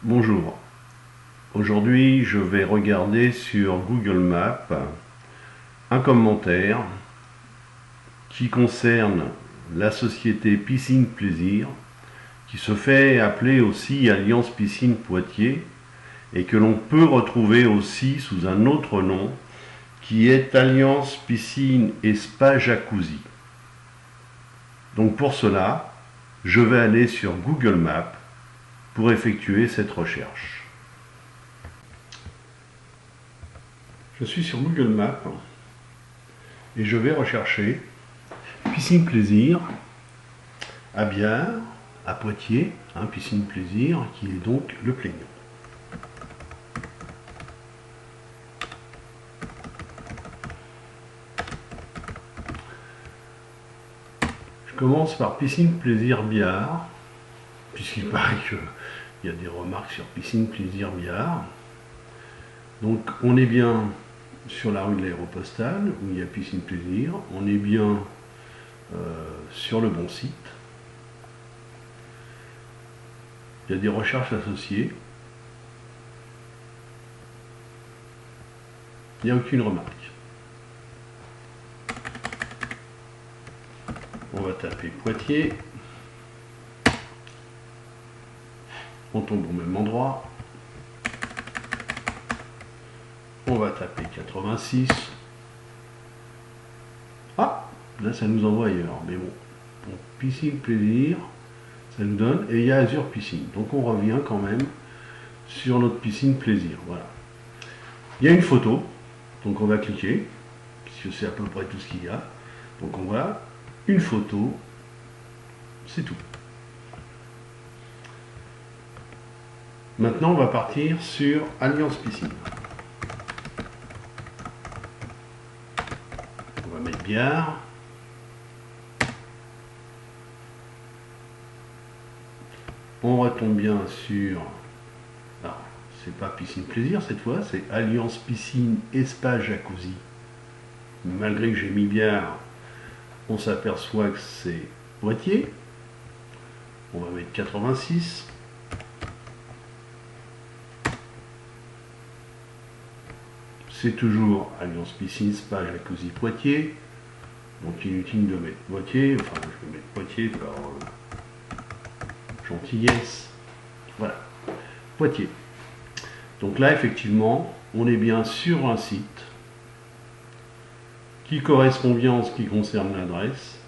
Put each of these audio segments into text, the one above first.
Bonjour, aujourd'hui je vais regarder sur Google Maps un commentaire qui concerne la société Piscine Plaisir, qui se fait appeler aussi Alliance Piscine Poitiers et que l'on peut retrouver aussi sous un autre nom qui est Alliance Piscine et Spa Jacuzzi. Donc pour cela, je vais aller sur Google Maps pour effectuer cette recherche. Je suis sur Google Maps et je vais rechercher Piscine Plaisir à Biard, à Poitiers, Piscine Plaisir, qui est donc le plaignant. Je commence par Piscine Plaisir Biard, puisqu'il paraît qu'il y a des remarques sur Piscine Plaisir Biard. Donc on est bien sur la rue de l'Aéropostale, où il y a Piscine Plaisir, on est bien sur le bon site. Il y a des recherches associées. Il n'y a aucune remarque. On va taper Poitiers. On tombe au même endroit. On va taper 86. Ah, là ça nous envoie ailleurs, mais bon. Donc, Piscine Plaisir, ça nous donne, et il y a Azur Piscine. Donc on revient quand même sur notre Piscine Plaisir. Voilà. Il y a une photo, donc on va cliquer, puisque c'est à peu près tout ce qu'il y a. Donc on voit une photo, c'est tout. Maintenant on va partir sur Alliance Piscine. On va mettre Biard. On retombe bien sur... Alors, c'est pas Piscine Plaisir cette fois, c'est Alliance Piscine et Spa Jacuzzi. Malgré que j'ai mis Biard, on s'aperçoit que c'est Poitiers. On va mettre 86. C'est toujours Alliance Piscine, Spa Jacuzzi Poitiers. Donc inutile de mettre Poitiers, enfin je vais mettre Poitiers par gentillesse. Voilà, Poitiers. Donc là effectivement, on est bien sur un site qui correspond bien en ce qui concerne l'adresse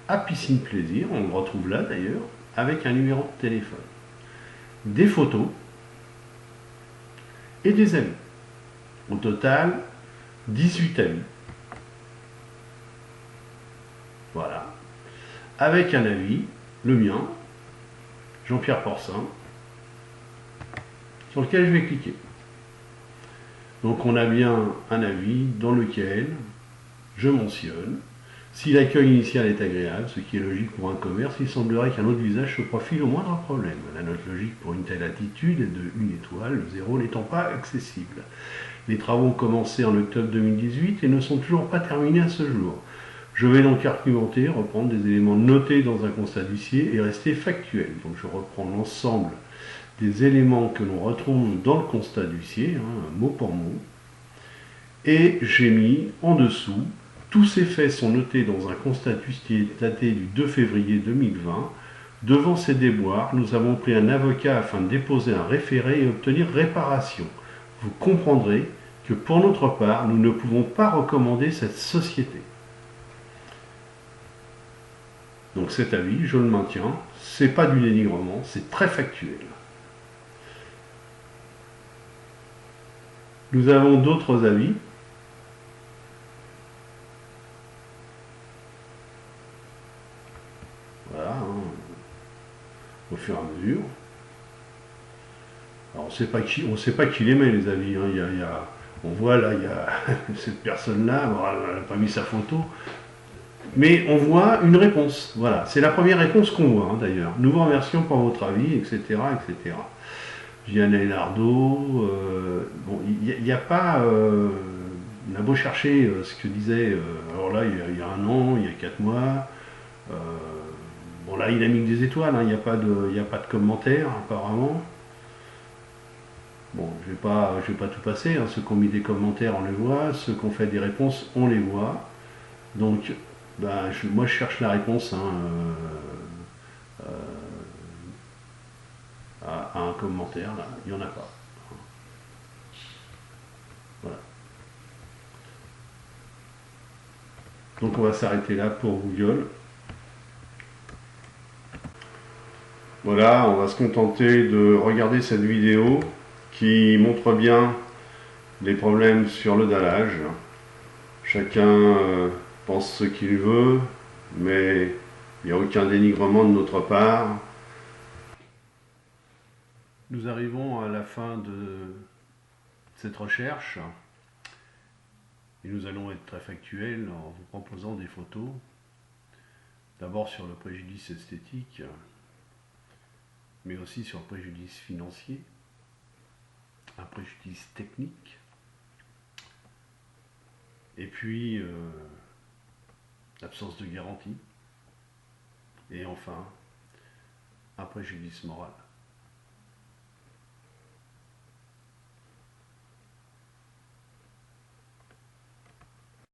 à Piscine Plaisir, on le retrouve là d'ailleurs, avec un numéro de téléphone, des photos et des avis. Au total, 18 avis. Voilà. Avec un avis, le mien, Jean-Pierre Porcin, sur lequel je vais cliquer. Donc on a bien un avis dans lequel je mentionne: si l'accueil initial est agréable, ce qui est logique pour un commerce, il semblerait qu'un autre visage se profile au moindre problème. La note logique pour une telle attitude est de 1 étoile, le 0 n'étant pas accessible. Les travaux ont commencé en octobre 2018 et ne sont toujours pas terminés à ce jour. Je vais donc argumenter, reprendre des éléments notés dans un constat d'huissier et rester factuel. Donc je reprends l'ensemble des éléments que l'on retrouve dans le constat d'huissier, mot pour mot, et j'ai mis en dessous: tous ces faits sont notés dans un constat d'huissier daté du 2 février 2020. Devant ces déboires, nous avons pris un avocat afin de déposer un référé et obtenir réparation. Vous comprendrez que pour notre part, nous ne pouvons pas recommander cette société. Donc cet avis, je le maintiens, c'est pas du dénigrement, c'est très factuel. Nous avons d'autres avis. Voilà, au fur et à mesure. Alors on ne sait pas qui les met les avis. On voit là, il y a cette personne-là, elle n'a pas mis sa photo. Mais on voit une réponse. Voilà, c'est la première réponse qu'on voit d'ailleurs. Nous vous remercions pour votre avis, etc. etc. Vianney Lardo, bon, il n'y a pas... on a beau chercher ce que disait... alors là, il y a 1 an, il y a 4 mois... bon là, il a mis que des étoiles, il n'y a pas de commentaires apparemment. Bon, je vais pas tout passer, hein. Ceux qui ont mis des commentaires, on les voit. Ceux qui ont fait des réponses, on les voit. Donc, bah, moi, je cherche la réponse, hein, à un commentaire. Là, il n'y en a pas. Voilà. Donc, on va s'arrêter là pour Google. Voilà, on va se contenter de regarder cette vidéo qui montre bien les problèmes sur le dallage. Chacun pense ce qu'il veut, mais il n'y a aucun dénigrement de notre part. Nous arrivons à la fin de cette recherche et nous allons être très factuels en vous proposant des photos. D'abord sur le préjudice esthétique, mais aussi sur le préjudice financier, un préjudice technique, et puis l'absence de garantie, et enfin un préjudice moral.